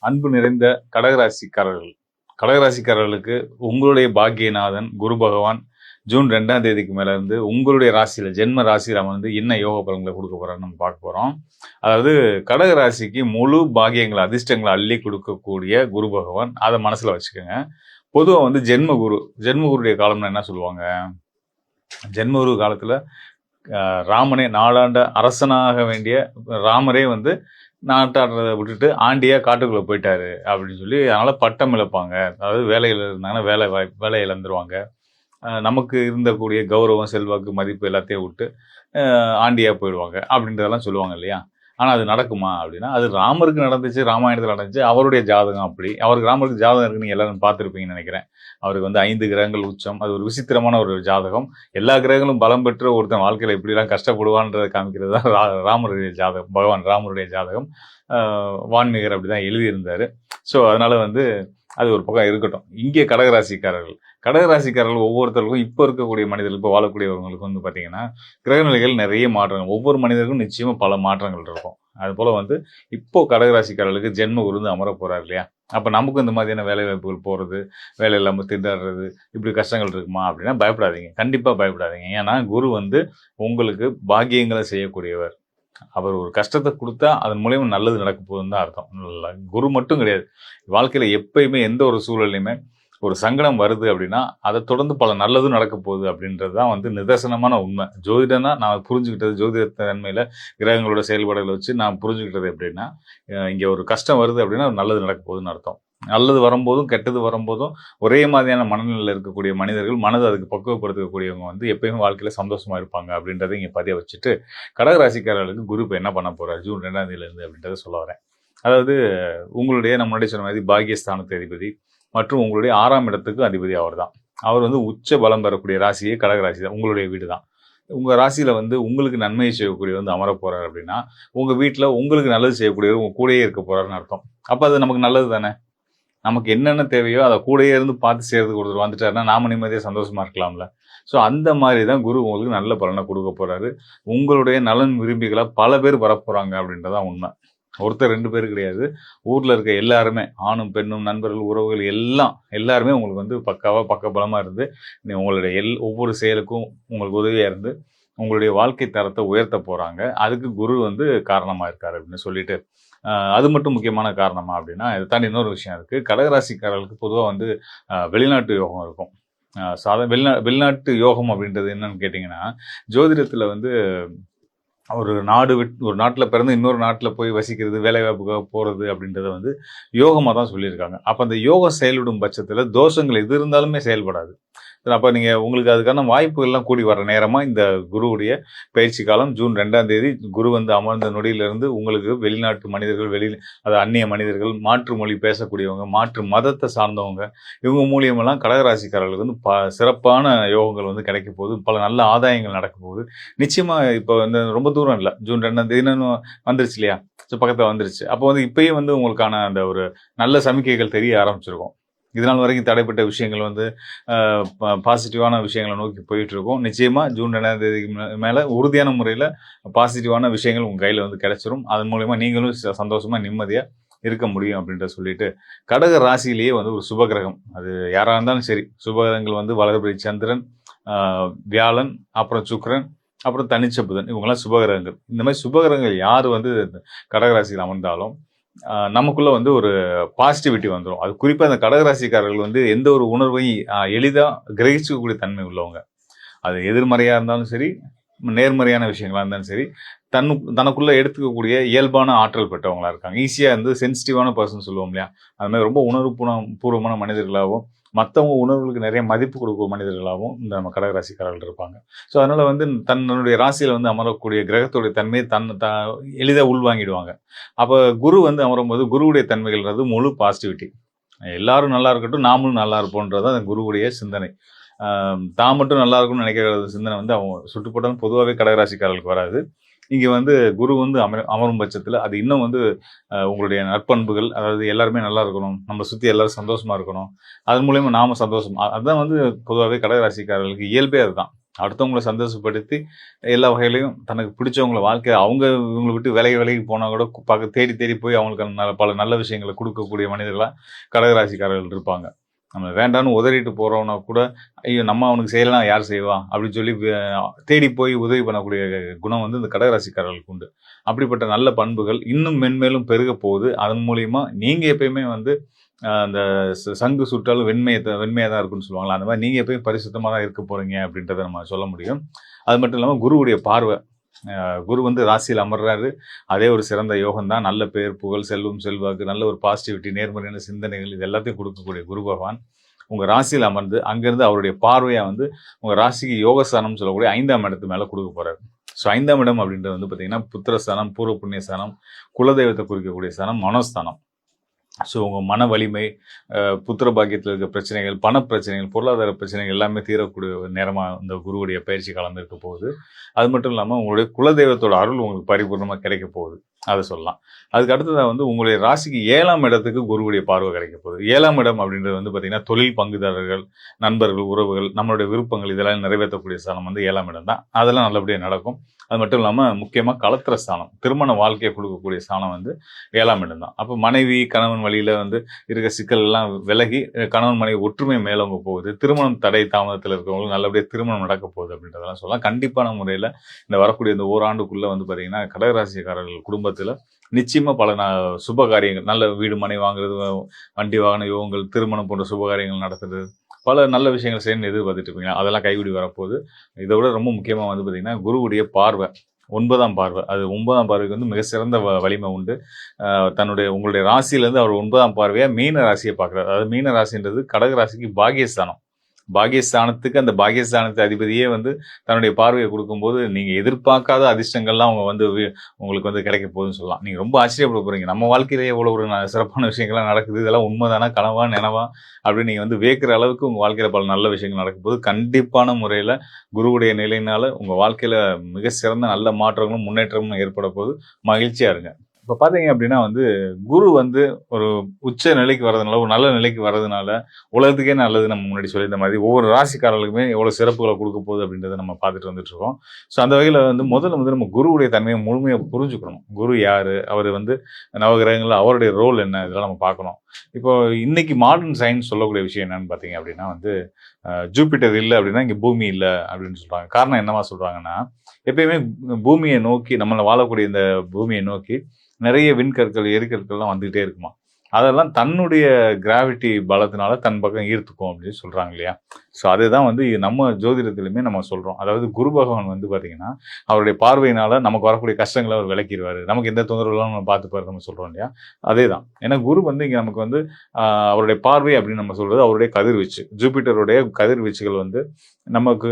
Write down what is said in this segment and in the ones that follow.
அன்பு நிறைந்த கடகராசிக்காரர்கள் கடகராசிக்காரர்களுக்கு உங்களுடைய பாக்கியநாதன் குரு பகவான் ஜூன் 2ஆம் தேதிக்கு மேல இருந்து உங்களுடைய ராசியில ஜென்ம ராசியில அமர்ந்து என்ன யோக பலன்களை கொடுக்க போறான்னு நம்ம பார்க்க போறோம். அதாவது கடகராசிக்கு முழு பாக்கியங்களை அதிர்ஷ்டங்களை அள்ளி கொடுக்கக்கூடிய குரு பகவான், அதை மனசுல வச்சுக்கோங்க. பொதுவா ஜென்மகுருடைய காலம்னு என்ன சொல்லுவாங்க? ஜென்மகுரு காலத்துல ராமனே நாளாண்ட அரசனாக வேண்டிய ராமரே நாட்டாடுறதை விட்டுட்டு ஆண்டியா காட்டுக்குள்ள போயிட்டாரு அப்படின்னு சொல்லி அதனால பட்டம் இழப்பாங்க. அதாவது வேலையில் இருந்தாங்கன்னா வேலை இழந்துருவாங்க. நமக்கு இருந்தக்கூடிய கௌரவம் செல்வாக்கு மதிப்பு எல்லாத்தையும் விட்டு ஆண்டியா போயிடுவாங்க அப்படின்றதெல்லாம் சொல்லுவாங்க இல்லையா? ஆனால் அது நடக்குமா அப்படின்னா, அது ராமருக்கு நடந்துச்சு, ராமாயணத்தில் நடந்துச்சு. அவருடைய ஜாதகம் அப்படி. ராமருக்கு ஜாதகம் இருக்குன்னு நீங்கள் எல்லாரும் பார்த்துருப்பீங்கன்னு நினைக்கிறேன். அவருக்கு 5 கிரகங்கள் உச்சம். அது ஒரு விசித்திரமான ஒரு ஜாதகம். எல்லா கிரகங்களும் பலம் பெற்று ஒருத்தன் வாழ்க்கையில் எப்படிலாம் கஷ்டப்படுவான்றதை காமிக்கிறது தான் ராமருடைய ஜாதகம். பகவான் ராமருடைய ஜாதகம். வான்மீகர் அப்படி தான் எழுதியிருந்தார். ஸோ அதனால அது ஒரு பக்கம் இருக்கட்டும். இங்கே கடகராசிக்காரர்கள் ஒவ்வொருத்தருக்கும் இப்போ இருக்கக்கூடிய மனிதர்கள், இப்போ வாழக்கூடியவங்களுக்கு பார்த்தீங்கன்னா கிரகநிலைகள் நிறைய மாற்றங்கள், ஒவ்வொரு மனிதருக்கும் நிச்சயமா பல மாற்றங்கள் இருக்கும். அது போல இப்போ கடகராசிக்காரர்களுக்கு ஜென்ம குரு அமர போறாரு இல்லையா? அப்போ நமக்கும் இந்த மாதிரியான வேலை வாய்ப்புகள் போறது, வேலை இல்லாமல் திண்டாடுறது, இப்படி கஷ்டங்கள் இருக்குமா அப்படின்னா பயப்படாதீங்க. கண்டிப்பா பயப்படாதீங்க. ஏன்னா குரு உங்களுக்கு பாக்கியங்களை செய்யக்கூடியவர். அவர் ஒரு கஷ்டத்தை கொடுத்தா அதன் மூலியமா நல்லது நடக்க போகுதுன்னு தான் அர்த்தம். குரு மட்டும் கிடையாது, வாழ்க்கையில எப்பயுமே எந்த ஒரு சூழலையுமே ஒரு சங்கடம் வருது அப்படின்னா அதை தொடர்ந்து பல நல்லதும் நடக்க போகுது அப்படின்றது தான் நிதர்சனமான உண்மை. ஜோதிடம்னா நான் புரிஞ்சுக்கிட்டது, ஜோதிட தன்மையில கிரகங்களோட செயல்பாடுகளை வச்சு நான் புரிஞ்சுக்கிட்டது எப்படின்னா, இங்க ஒரு கஷ்டம் வருது அப்படின்னா நல்லது நடக்க போகுதுன்னு அர்த்தம். நல்லது வரும்போதும் கெட்டது வரும்போதும் ஒரே மாதிரியான மனநிலையில் இருக்கக்கூடிய மனிதர்கள், மனதை அதுக்கு பக்குவப்படுத்தக்கூடியவங்க எப்பயுமே வாழ்க்கையில சந்தோஷமா இருப்பாங்க அப்படின்றத இங்க பதிய வச்சுட்டு, கடகராசிக்காரர்களுக்கு குரு இப்போ என்ன பண்ண போறாரு ஜூன் 2ஆம் தேதியிலிருந்து அப்படின்றத சொல்ல வரேன். அதாவது நம்ம முன்னாடி சொன்ன மாதிரி பாக்கியஸ்தானத்து அதிபதி மற்றும் உங்களுடைய 6ஆம் இடத்துக்கு அதிபதி அவர் தான். அவர் உச்ச பலம் பெறக்கூடிய ராசியே கடகராசி தான், உங்களுடைய வீடு தான். உங்க ராசியில உங்களுக்கு நன்மையை செய்யக்கூடிய அமர போறாரு அப்படின்னா, உங்க வீட்டுல உங்களுக்கு நல்லது செய்யக்கூடியவர் உங்க கூடயே இருக்க போறாருன்னு அர்த்தம். அப்ப அது நமக்கு நல்லது தானே? நமக்கு என்னென்ன தேவையோ அதை கூடயே இருந்து பார்த்து செய்யறதுக்கு ஒருத்தர் வந்துட்டாருன்னா நாம நிம்மதியாக சந்தோஷமா இருக்கலாம்ல. ஸோ அந்த மாதிரி தான் குரு உங்களுக்கு நல்ல பலனை கொடுக்க போறாரு. உங்களுடைய நலன் விரும்பிகளா பல பேர் வரப்போறாங்க அப்படின்றதான் உண்மை. ஒருத்தர் 2 பேர் கிடையாது. ஊர்ல இருக்க எல்லாருமே, ஆணும் பெண்ணும் நண்பர்கள் உறவுகள் எல்லாருமே உங்களுக்கு பக்காவா பக்கபலமா இருந்து உங்களுடைய ஒவ்வொரு செயலுக்கும் உங்களுக்கு உதவியா இருந்து உங்களுடைய வாழ்க்கை தரத்தை உயர்த்த போறாங்க. அதுக்கு குரு காரணமா இருக்காரு அப்படின்னு சொல்லிட்டு, அது மட்டும் முக்கியமான காரணமா அப்படின்னா, இதை தாண்டி இன்னொரு விஷயம் இருக்கு. கடகராசிக்காரர்களுக்கு பொதுவாக வெளிநாட்டு யோகம் இருக்கும். வெளிநாட்டு யோகம் அப்படின்றது என்னன்னு கேட்டிங்கன்னா, ஜோதிடத்தில் ஒரு நாட்டில் பிறந்து இன்னொரு நாட்டில் போய் வசிக்கிறது, வேலை வாய்ப்புக்காக போகிறது அப்படின்றத யோகமாக தான் சொல்லியிருக்காங்க. அப்போ அந்த யோகம் செயல்படும் பட்சத்தில் தோஷங்கள் எது இருந்தாலுமே செயல்படாது. அப்போ நீங்கள் உங்களுக்கு அதுக்கான வாய்ப்புகள்லாம் கூடி வர நேரமாக இந்த குருவுடைய பயிற்சி காலம் ஜூன் 2ஆம் தேதி குரு அமர்ந்த நொடியிலிருந்து உங்களுக்கு வெளிநாட்டு மனிதர்கள், அது அந்நிய மனிதர்கள், மாற்று மொழி பேசக்கூடியவங்க, மாற்று மதத்தை சார்ந்தவங்க, இவங்க மூலியமெல்லாம் கடகராசிக்காரர்களுக்கு சிறப்பான யோகங்கள் கிடைக்க போகுது. பல நல்ல ஆதாயங்கள் நடக்க போகுது. நிச்சயமாக இப்போ ரொம்ப தூரம் இல்லை, ஜூன் 2ஆம் தேதி வந்துருச்சு இல்லையா? பக்கத்தில் வந்துருச்சு. அப்போ இப்பயே உங்களுக்கான அந்த ஒரு நல்ல சமிக்கைகள் தெரிய ஆரம்பிச்சிருக்கும். இதனால் வரைக்கும் தடைப்பட்ட விஷயங்கள் பாசிட்டிவான விஷயங்களை நோக்கி போயிட்டு இருக்கோம். நிச்சயமா ஜூன் 2ஆம் தேதிக்கு மேல உறுதியான முறையில் பாசிட்டிவான விஷயங்கள் உங்க கையில கிடைச்சிரும். அதன் மூலயமா நீங்களும் சந்தோஷமா நிம்மதியா இருக்க முடியும் அப்படின்ற சொல்லிட்டு, கடக ராசியிலேயே ஒரு சுபகிரகம், அது யாரா இருந்தாலும் சரி, சுபகிரகங்கள் வளர்பிறை சந்திரன், வியாழன், அப்புறம் சுக்கிரன், அப்புறம் தனிச்ச புதன், இவங்கெல்லாம் சுபகிரகங்கள். இந்த மாதிரி சுபகிரகங்கள் யார் கடகராசியில் அமர்ந்தாலும் நமக்குள்ள ஒரு பாசிட்டிவிட்டி வந்துடும். அது குறிப்பாக அந்த கடகராசிக்காரர்கள் எந்த ஒரு உணர்வையும் எளிதாக கிரகிச்சிக்கக்கூடிய தன்மை உள்ளவங்க. அது எதிர்மறையாக இருந்தாலும் சரி, நேர்மறையான விஷயங்களா இருந்தாலும் சரி, தனக்குள்ள எடுத்துக்கக்கூடிய இயல்பான ஆற்றல் பெற்றவங்களா இருக்காங்க. ஈஸியாக சென்சிட்டிவான பர்சன் சொல்லுவோம் இல்லையா? அது மாதிரி ரொம்ப உணர்வு பூர்வமான மனிதர்களாகவும், மற்றவங்க உணர்வுகளுக்கு நிறைய மதிப்பு கொடுக்கும் மனிதர்களாகவும் நம்ம கடகராசிக்காரர்கள் இருப்பாங்க. ஸோ அதனால தன்னுடைய ராசியில் அமரக்கூடிய கிரகத்துடைய தன்மையை எளிதாக உள்வாங்கிடுவாங்க. அப்போ குரு அமரும்போது குருவுடைய தன்மைகள்ன்றது முழு பாசிட்டிவிட்டி. எல்லாரும் நல்லா இருக்கட்டும், நாமளும் நல்லா இருப்போன்றது அந்த குருவுடைய சிந்தனை. தான் மட்டும் நல்லா இருக்கும்னு நினைக்கிற சிந்தனை அவங்க சுட்டுப்பட்டாலும் பொதுவாகவே கடகராசிக்காரர்களுக்கு வராது. இங்கே குரு அமரும் பட்சத்தில் அது இன்னும் உங்களுடைய நற்பண்புகள், அதாவது எல்லாருமே நல்லா இருக்கணும், நம்ம சுற்றி எல்லாரும் சந்தோஷமா இருக்கணும், அதன் மூலயமா நாம சந்தோஷம். அதுதான் பொதுவாகவே கடகராசிக்காரர்களுக்கு இயல்பே அதுதான். அடுத்தவங்கள சந்தோஷப்படுத்தி எல்லா வகையிலையும் தனக்கு பிடிச்சவங்கள வாழ்க்கையை அவங்க இவங்களை விட்டு விலகி போனால் கூட தேடி தேடி போய் அவங்களுக்கு பல நல்ல விஷயங்களை கொடுக்கக்கூடிய மனிதர்களாக கடகராசிக்காரர்கள் இருப்பாங்க. நம்ம வேண்டான்னு உதறிட்டு போகிறவனா கூட ஐயோ நம்ம அவனுக்கு செய்யலாம் யார் செய்வா அப்படின்னு சொல்லி தேடி போய் உதவி பண்ணக்கூடிய குணம் வந்து இந்த கடகராசிக்காரர்களுக்கு உண்டு. அப்படிப்பட்ட நல்ல பண்புகள் இன்னும் மென்மேலும் பெருக போகுது. அதன் மூலியமா நீங்கள் எப்பயுமே வந்து அந்த சங்கு சுட்டாலும் வெண்மையாக தான் இருக்குன்னு சொல்லுவாங்களா, அந்த மாதிரி நீங்கள் எப்பயும் பரிசுத்தமாக தான் இருக்க போகிறீங்க அப்படின்றத நம்ம சொல்ல முடியும். அது மட்டும் இல்லாமல் குருவுடைய பார்வை, குரு வந்து ராசியில் அமர்றாரு. அதே ஒரு சிறந்த யோகம் தான். நல்ல பேர், புகழ், செல்வம், செல்வாக்கு, நல்ல ஒரு பாசிட்டிவிட்டி, நேர்மறையான சிந்தனைகள், இது எல்லாத்தையும் கொடுக்கக்கூடிய குரு பகவான் உங்கள் ராசியில் அமர்ந்து அங்கேருந்து அவருடைய பார்வையாக வந்து உங்கள் ராசிக்கு யோகஸ்தானம் சொல்லக்கூடிய 5ஆம் இடத்து மேலே கொடுக்க போகிறாரு. ஸோ 5ஆம் இடம் அப்படின்றது வந்து பார்த்தீங்கன்னா புத்திரஸ்தானம், பூர்வ புண்ணிய ஸ்தானம், குலதெய்வத்தை குறிக்கக்கூடிய ஸ்தானம், மனோஸ்தானம். ஸோ உங்கள் மன வலிமை, புத்திர பாக்கியத்தில் இருக்க பிரச்சனைகள், பணப்பிரச்சனைகள், பொருளாதார பிரச்சனைகள் எல்லாமே தீரக்கூடிய நேரமாக இந்த குருவுடைய பயிற்சி காலம் இருக்க போகுது. அது மட்டும் இல்லாமல் உங்களுடைய குலதெய்வத்தோட அருள் உங்களுக்கு பரிபூர்ணமாக கிடைக்க போகுது, அதை சொல்லலாம். அதுக்கு அடுத்ததாக வந்து உங்களுடைய ராசிக்கு 7ஆம் இடத்துக்கு குருவுடைய பார்வை கிடைக்க போகுது. 7ஆம் இடம் அப்படின்றது வந்து பார்த்தீங்கன்னா தொழில் பங்குதாரர்கள், நண்பர்கள், உறவுகள், நம்மளுடைய விருப்பங்கள் இதெல்லாம் நிறைவேற்றக்கூடிய ஸ்தானம் வந்து 7ஆம் இடம் தான். அதெல்லாம் நல்லபடியாக நடக்கும். அது மட்டும் இல்லாமல் முக்கியமாக கலத்திர ஸ்தானம், திருமண வாழ்க்கையை கொடுக்கக்கூடிய ஸ்தானம் வந்து 7ஆம் இடம் தான். அப்போ மனைவி கணவன் வழியில் வந்து இருக்க சிக்கல் எல்லாம் விலகி கணவன் மனைவி ஒற்றுமை மேலவங்க போகுது. திருமணம் தடை தாமதத்தில் இருக்கிறவங்களுக்கு நல்லபடியாக திருமணம் நடக்க போகுது அப்படின்றதெல்லாம் சொல்லலாம். கண்டிப்பான முறையில் இந்த வரக்கூடிய இந்த ஓராண்டுக்குள்ளே வந்து பார்த்தீங்கன்னா கடகராசிக்காரர்கள் குடும்பத்தில் நிச்சயமாக பல சுப காரியங்கள், நல்ல வீடு மனை வாங்குறது, வண்டி வாகன யோகங்கள், திருமணம் போன்ற சுப காரியங்கள் நடத்துறது, பல நல்ல விஷயங்கள் செய்யணும்னு எதிர்பார்த்துட்டு இருப்பீங்க. அதெல்லாம் கைவிடி வரப்போகுது. இதை விட ரொம்ப முக்கியமாக வந்து பார்த்தீங்கன்னா குருவுடைய பார்வை, 9ஆம் பார்வை. அது 9ஆம் பார்வைக்கு வந்து மிக சிறந்த வலிமை உண்டு. உங்களுடைய ராசியிலேருந்து அவர் 9ஆம் பார்வையாக மீன ராசியை பார்க்குறாரு. அதாவது மீன ராசின்றது கடக ராசிக்கு பாகியஸ்தானம். பாகியஸ்தானத்துக்கு அந்த பாகியஸ்தானத்து அதிபதியே வந்து தன்னுடைய பார்வையை கொடுக்கும்போது நீங்கள் எதிர்பார்க்காத அதிர்ஷ்டங்கள்லாம் அவங்க வந்து உங்களுக்கு வந்து கிடைக்க போகுதுன்னு சொல்லலாம். நீங்கள் ரொம்ப ஆச்சரியப்பட போகிறீங்க. நம்ம வாழ்க்கையிலேயே எவ்வளோ ஒரு சிறப்பான விஷயங்கள்லாம் நடக்குது, இதெல்லாம் உண்மைதானா, கனவா, நினைவா அப்படின்னு நீங்கள் வந்து வேக்கிற அளவுக்கு உங்கள் வாழ்க்கையில் பல நல்ல விஷயங்கள் நடக்கும்போது கண்டிப்பான முறையில் குருவுடைய நிலையினால் உங்கள் வாழ்க்கையில் மிக சிறந்த நல்ல மாற்றங்களும் முன்னேற்றமும் ஏற்பட போது மகிழ்ச்சியாக இருங்க. இப்போ பார்த்தீங்க அப்படின்னா வந்து குரு வந்து ஒரு உச்ச நிலைக்கு வர்றதுனால, ஒரு நல்ல நிலைக்கு வர்றதுனால உலகத்துக்கே நல்லது. நம்ம முன்னாடி சொல்லியிருந்த மாதிரி ஒவ்வொரு ராசிக்காரர்களுக்குமே எவ்வளோ சிறப்புகளை கொடுக்க போகுது அப்படின்றத நம்ம பார்த்துட்டு வந்துட்டு இருக்கோம். ஸோ அந்த வகையில் வந்து முதல்ல வந்து நம்ம குருவுடைய தன்மையை முழுமையாக புரிஞ்சுக்கணும். குரு யார், அவர் வந்து நவகிரகங்களில் அவருடைய ரோல் என்ன, இதெல்லாம் நம்ம பார்க்கணும். இப்போ இன்னைக்கு மாடர்ன் சயின்ஸ் சொல்லக்கூடிய விஷயம் என்னன்னு பார்த்தீங்க அப்படின்னா வந்து ஜூபிட்டர் இல்லை அப்படின்னா இங்கே பூமி இல்லை அப்படின்னு சொல்கிறாங்க. காரணம் என்னவா சொல்கிறாங்கன்னா, எப்பயுமே பூமியை நோக்கி, நம்மளை வாழக்கூடிய இந்த பூமியை நோக்கி நிறைய விண்கற்கள், எரிக்கற்கள்லாம் வந்துகிட்டே இருக்குமா. அதெல்லாம் தன்னுடைய கிராவிட்டி பலத்தினால தன் பக்கம் ஈர்த்துக்கும் அப்படின்னு சொல்கிறாங்க இல்லையா. ஸோ அதுதான் வந்து நம்ம ஜோதிடத்துலையுமே நம்ம சொல்கிறோம். அதாவது குரு பகவான் வந்து பார்த்தீங்கன்னா அவருடைய பார்வையினால் நமக்கு வரக்கூடிய கஷ்டங்களை அவர் விளக்கிடுவார். நமக்கு எந்த தொந்தரவுலாம் நம்ம பார்த்துப்பாரு நம்ம சொல்கிறோம் இல்லையா. அதே தான். ஏன்னா குரு வந்து இங்கே நமக்கு வந்து அவருடைய பார்வை அப்படின்னு நம்ம சொல்கிறது அவருடைய கதிர்வீச்சு. ஜூபிட்டருடைய கதிர்வீச்சுகள் வந்து நமக்கு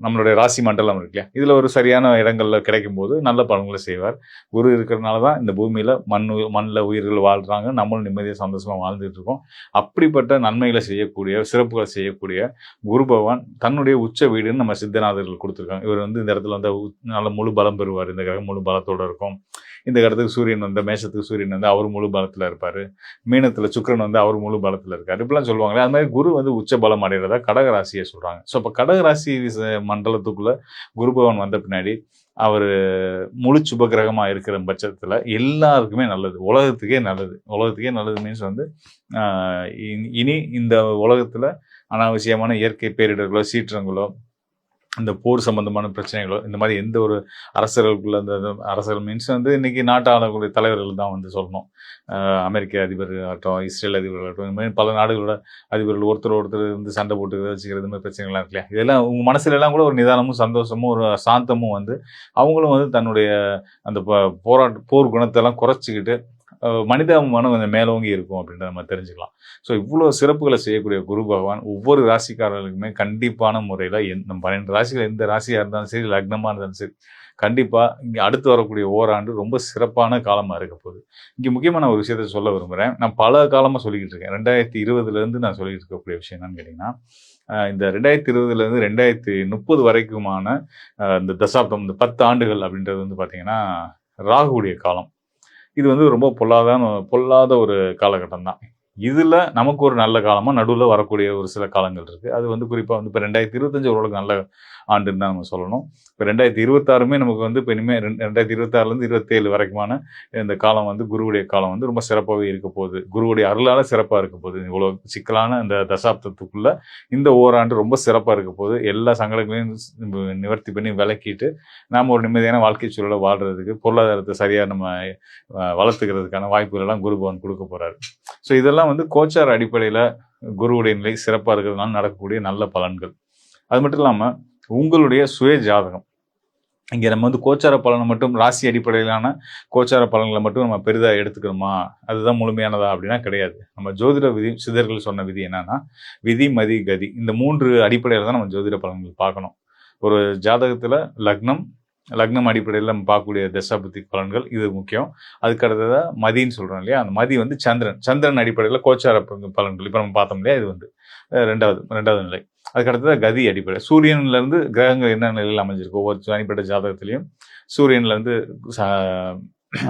நம்மளுடைய ராசி மண்டலம் இருக்கு இல்லையா, இதில் ஒரு சரியான இடங்களில் கிடைக்கும் போது நல்ல பலன்களை செய்வார். குரு இருக்கிறதுனால தான் இந்த பூமியில் மண்ணில் உயிர்கள் வாழ்கிறாங்க, நம்மளும் நிம்மதியாக சந்தோஷமாக வாழ்ந்துட்டு இருக்கோம். அப்படிப்பட்ட நன்மைகளை செய்யக்கூடிய, சிறப்புகளை செய்யக்கூடிய குரு பகவான் தன்னுடைய உச்ச வீடுன்னு நம்ம சித்தநாதர்கள் கொடுத்துருக்காங்க. இவர் வந்து இந்த இடத்துல வந்து நல்ல முழு பலம் பெறுவார். இந்த கிரகம் முழு பலத்தோடு இருக்கும். இந்த இடத்துக்கு சூரியன் வந்து, மேஷத்துக்கு சூரியன் வந்து அவர் முழு பலத்தில் இருப்பார். மீனத்தில் சுக்கிரன் வந்து அவர் முழு பலத்தில் இருக்கார். இப்படிலாம் சொல்லுவாங்களே, அது மாதிரி குரு வந்து உச்ச பலம் அடைகிறதா கடகராசியை சொல்கிறாங்க. ஸோ அப்போ கடகராசி மண்டலத்துக்குள்ளே குரு பகவான் வந்த பின்னாடி அவர் முழு சுப கிரகமாக இருக்கிற பட்சத்தில் எல்லாருக்குமே நல்லது, உலகத்துக்கே நல்லது. உலகத்துக்கே நல்லது மீன்ஸ் வந்து இனி இந்த உலகத்தில் அனாவசியமான இயற்கை பேரிடர்களோ, சீற்றங்களோ, இந்த போர் சம்பந்தமான பிரச்சனைகளோ, இந்த மாதிரி எந்த ஒரு அரசர்களுக்குள்ள, அந்த அரசர்கள் மீன்ஸ் வந்து இன்னைக்கு நாட்டு ஆளக்கூடிய தலைவர்கள் தான் வந்து சொல்லணும். அமெரிக்க அதிபர் ஆகட்டும், இஸ்ரேல் அதிபர்கள் ஆகட்டும், இந்த மாதிரி பல நாடுகளோட அதிபர்கள் ஒருத்தர் வந்து சண்டை போட்டு வச்சுக்கிறது, இந்த மாதிரி பிரச்சனைகள்லாம் இருக்கு இல்லையா. இதெல்லாம் உங்கள் மனசுல எல்லாம் கூட ஒரு நிதானமும் சந்தோஷமும் ஒரு சாந்தமும் வந்து அவங்களும் வந்து தன்னுடைய அந்த போர் குணத்தெல்லாம் குறைச்சிக்கிட்டு மனிதாபிமானம் கொஞ்சம் மேலோங்கி இருக்கும் அப்படின்றத நம்ம தெரிஞ்சுக்கலாம். ஸோ இவ்வளோ சிறப்புகளை செய்யக்கூடிய குரு பகவான் ஒவ்வொரு ராசிக்காரர்களுக்குமே கண்டிப்பான முறையில் நம்ம 12 ராசிகள் எந்த ராசியாக இருந்தாலும் சரி, லக்னமாக இருந்தாலும் சரி, கண்டிப்பாக இங்கே அடுத்து வரக்கூடிய ஓராண்டு ரொம்ப சிறப்பான காலமாக இருக்க போகுது. இங்கே முக்கியமான ஒரு விஷயத்த சொல்ல விரும்புகிறேன். நான் பல காலமாக சொல்லிக்கிட்டு இருக்கேன். 2020 நான் சொல்லிட்டு இருக்கக்கூடிய விஷயம் என்னன்னு கேட்டிங்கன்னா, இந்த 2020 2030 வரைக்குமான இந்த தசாப்தம், இந்த 10 ஆண்டுகள் அப்படின்றது வந்து பார்த்திங்கன்னா ராகுடைய காலம். இது வந்து ரொம்ப பொல்லாத ஒரு காலகட்டம் தான். இதில் நமக்கு ஒரு நல்ல காலமாக நடுவில் வரக்கூடிய ஒரு சில காலங்கள் இருக்குது. அது வந்து குறிப்பாக வந்து இப்போ 2025 ஓரளவுக்கு நல்ல ஆண்டுன்னு தான் நம்ம சொல்லணும். இப்போ 2026மே நமக்கு வந்து இப்போ இனிமேல் 2026லேருந்து 27 வரைக்குமான இந்த காலம் வந்து குருவுடைய காலம் வந்து ரொம்ப சிறப்பாகவே இருக்க போகுது. குருவுடைய அருளால் சிறப்பாக இருக்க போகுது. இவ்வளோ சிக்கலான இந்த தசாப்தத்துக்குள்ள இந்த ஓராண்டு ரொம்ப சிறப்பாக இருக்க போகுது. எல்லா சங்கடங்களையும் நிவர்த்தி பண்ணி விலக்கிட்டு நாம் ஒரு நிம்மதியான வாழ்க்கை சூழலை வாழ்றதுக்கு, பொருளாதாரத்தை சரியாக நம்ம வளர்த்துக்கிறதுக்கான வாய்ப்புகள் எல்லாம் குரு பகவான் கொடுக்க போறாரு. ஸோ இதெல்லாம் வந்து கோச்சார அடிப்படையில் குருவுடைய நிலை சிறப்பாக இருக்கிறதுனால நடக்கக்கூடிய நல்ல பலன்கள். அது மட்டும் இல்லாமல் உங்களுடைய சுய ஜாதகம், இங்கே நம்ம வந்து கோச்சார பலனை மட்டும், ராசி அடிப்படையிலான கோச்சார பலன்களை மட்டும் நம்ம பெரிதாக எடுத்துக்கணுமா, அதுதான் முழுமையானதா அப்படின்னா கிடையாது. நம்ம ஜோதிட விதி, சித்தர்கள் சொன்ன விதி என்னன்னா, விதி மதி கதி, இந்த 3 அடிப்படையில் தான் நம்ம ஜோதிட பலன்கள் பார்க்கணும். ஒரு ஜாதகத்தில் லக்னம் அடிப்படையில் நம்ம பார்க்கக்கூடிய தசாபுத்தி பலன்கள் இது முக்கியம். அதுக்கு அடுத்ததாக மதின்னு சொல்கிறோம் இல்லையா, அந்த மதி வந்து சந்திரன் அடிப்படையில் கோச்சார பலன்கள் இப்போ நம்ம பார்த்தோம் இல்லையா, இது வந்து ரெண்டாவது நிலை. அதுக்கு அடுத்ததாக கதி அடிப்படை, சூரியன்லேருந்து கிரகங்கள் என்ன நிலையில் அமைஞ்சிருக்கு ஒவ்வொரு தனிப்பட்ட ஜாதகத்திலையும். சூரியன்லேருந்து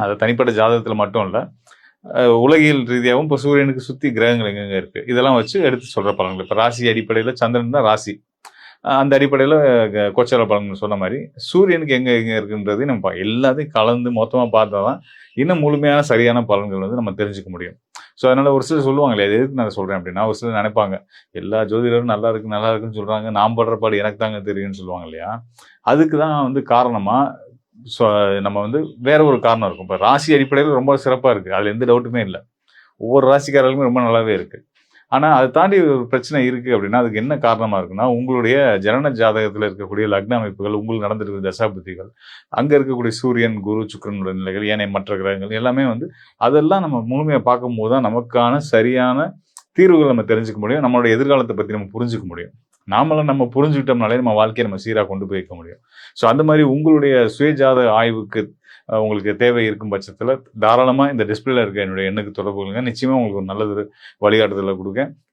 அது தனிப்பட்ட ஜாதகத்தில் மட்டும் இல்லை, உலகியல் ரீதியாகவும் இப்போ சூரியனுக்கு சுற்றி கிரகங்கள் எங்கெங்கே இருக்குது இதெல்லாம் வச்சு எடுத்து சொல்கிற பலன்கள். இப்போ ராசி அடிப்படையில் சந்திரன் தான் ராசி, அந்த அடிப்படையில் கோச்சார பலன்கள் சொன்ன மாதிரி சூரியனுக்கு எங்கே இருக்குன்றது நம்ம எல்லாத்தையும் கலந்து மொத்தமாக பார்த்தா தான் இன்னும் முழுமையான சரியான பலன்கள் வந்து நம்ம தெரிஞ்சுக்க முடியும். ஸோ அதனால் ஒரு சிலர் சொல்லுவாங்க இல்லையா, எதுக்கு நான் சொல்கிறேன் அப்படின்னா, ஒரு சிலர் நினைப்பாங்க எல்லா ஜோதிடரும் நல்லா இருக்குன்னு சொல்கிறாங்க, நான் படுற பாடு எனக்கு தாங்க தெரியும்னு சொல்லுவாங்க இல்லையா. அதுக்கு தான் வந்து காரணமாக நம்ம வந்து வேற ஒரு காரணம் இருக்கும். இப்போ ராசி அடிப்படையில் ரொம்ப சிறப்பாக இருக்குது, அதில் எந்த டவுட்டுமே இல்லை, ஒவ்வொரு ராசிக்காரர்களுமே ரொம்ப நல்லாவே இருக்குது. ஆனால் அதை தாண்டி ஒரு பிரச்சனை இருக்குது அப்படின்னா அதுக்கு என்ன காரணமாக இருக்குன்னா, உங்களுடைய ஜனன ஜாதகத்தில் இருக்கக்கூடிய லக்ன அமைப்புகள், உங்களுக்கு நடந்திருக்கிற தசாபுத்திகள், அங்கே இருக்கக்கூடிய சூரியன், குரு, சுக்கிரனுடைய நிலைகள், ஏனைய மற்ற கிரகங்கள் எல்லாமே வந்து அதெல்லாம் நம்ம முழுமையாக பார்க்கும்போது தான் நமக்கான சரியான தீர்வுகள் நம்ம தெரிஞ்சுக்க முடியும், நம்மளோட எதிர்காலத்தை பற்றி நம்ம புரிஞ்சுக்க முடியும். நம்ம புரிஞ்சுக்கிட்டோம்னாலே நம்ம வாழ்க்கையை நம்ம சீராக கொண்டு போய் வைக்க முடியும். ஸோ அந்த மாதிரி உங்களுடைய சுயஜாத ஆய்வுக்கு உங்களுக்கு தேவை இருக்கும் பட்சத்தில் தாராளமாக இந்த டிஸ்பிளேல இருக்க என்னுடைய எண்ணுக்கு தொடர்பு கொள்ளுங்க. நிச்சயமாக உங்களுக்கு ஒரு நல்லது வழிகாட்டுதலை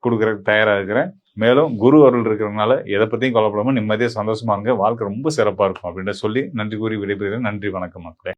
கொடுக்குறதுக்கு தயாராக இருக்கிறேன். மேலும் குரு அருள் இருக்கிறதுனால எதை பற்றியும் கவலைப்படாமல் நிம்மதியாக சந்தோஷமாக இருங்க, வாழ்க்கை ரொம்ப சிறப்பாக இருக்கும் அப்படின்னு சொல்லி நன்றி கூறி விடைபெறுகிறேன். நன்றி, வணக்கம் மக்களே.